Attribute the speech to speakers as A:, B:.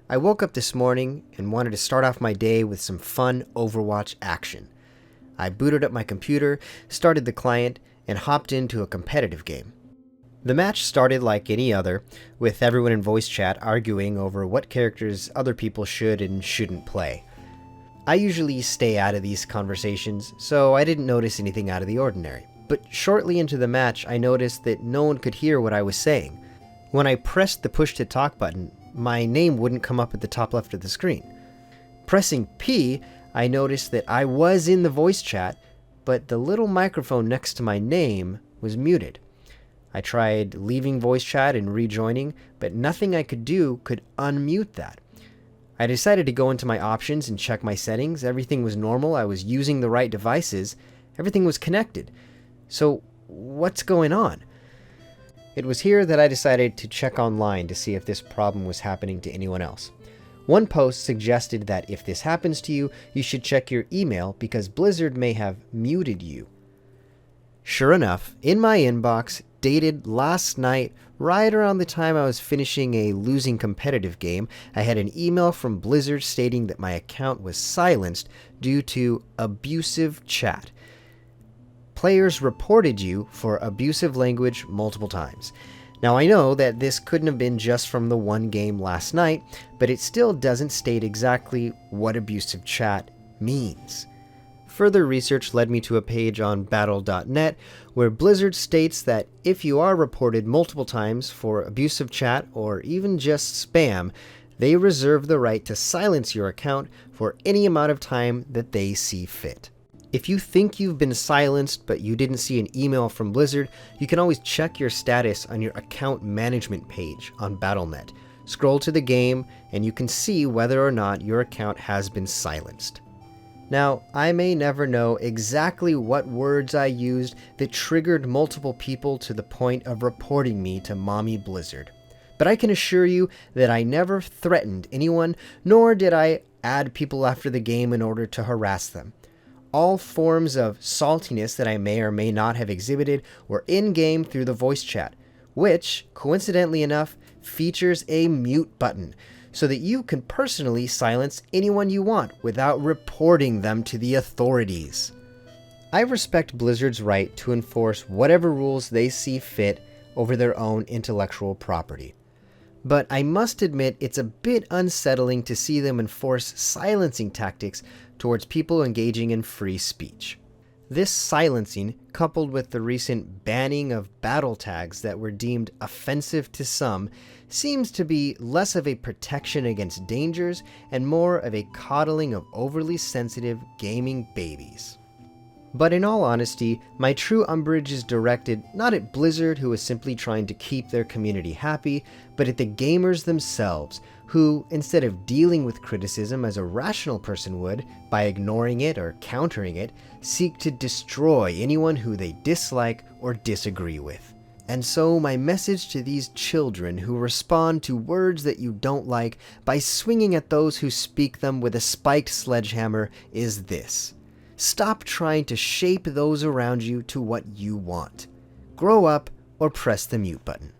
A: I woke up this morning and wanted to start off my day with some fun Overwatch action. I booted up my computer, started the client, and hopped into a competitive game. The match started like any other, with everyone in voice chat arguing over what characters other people should and shouldn't play. I usually stay out of these conversations, so I didn't notice anything out of the ordinary. But shortly into the match, I noticed that no one could hear what I was saying. When I pressed the push to talk button, my name wouldn't come up at the top left of the screen. Pressing P, I noticed that I was in the voice chat, but the little microphone next to my name was muted. I tried leaving voice chat and rejoining, but nothing I could do could unmute that. I decided to go into my options and check my settings. Everything was normal. I was using the right devices. Everything was connected. So what's going on? It was here that I decided to check online to see if this problem was happening to anyone else. One post suggested that if this happens to you, you should check your email because Blizzard may have muted you. Sure enough, in my inbox, dated last night, right around the time I was finishing a losing competitive game, I had an email from Blizzard stating that my account was silenced due to abusive chat. Players reported you for abusive language multiple times. Now I know that this couldn't have been just from the one game last night, but it still doesn't state exactly what abusive chat means. Further research led me to a page on battle.net where Blizzard states that if you are reported multiple times for abusive chat or even just spam, they reserve the right to silence your account for any amount of time that they see fit. If you think you've been silenced but you didn't see an email from Blizzard, you can always check your status on your account management page on Battle.net. Scroll to the game and you can see whether or not your account has been silenced. Now, I may never know exactly what words I used that triggered multiple people to the point of reporting me to Mommy Blizzard. But I can assure you that I never threatened anyone, nor did I add people after the game in order to harass them. All forms of saltiness that I may or may not have exhibited were in-game through the voice chat, which, coincidentally enough, features a mute button, so that you can personally silence anyone you want without reporting them to the authorities. I respect Blizzard's right to enforce whatever rules they see fit over their own intellectual property. But I must admit it's a bit unsettling to see them enforce silencing tactics towards people engaging in free speech. This silencing, coupled with the recent banning of battle tags that were deemed offensive to some, seems to be less of a protection against dangers and more of a coddling of overly sensitive gaming babies. But in all honesty, my true umbrage is directed not at Blizzard, who is simply trying to keep their community happy, but at the gamers themselves, who, instead of dealing with criticism as a rational person would, by ignoring it or countering it, seek to destroy anyone who they dislike or disagree with. And so my message to these children who respond to words that you don't like by swinging at those who speak them with a spiked sledgehammer is this: stop trying to shape those around you to what you want. Grow up or press the mute button.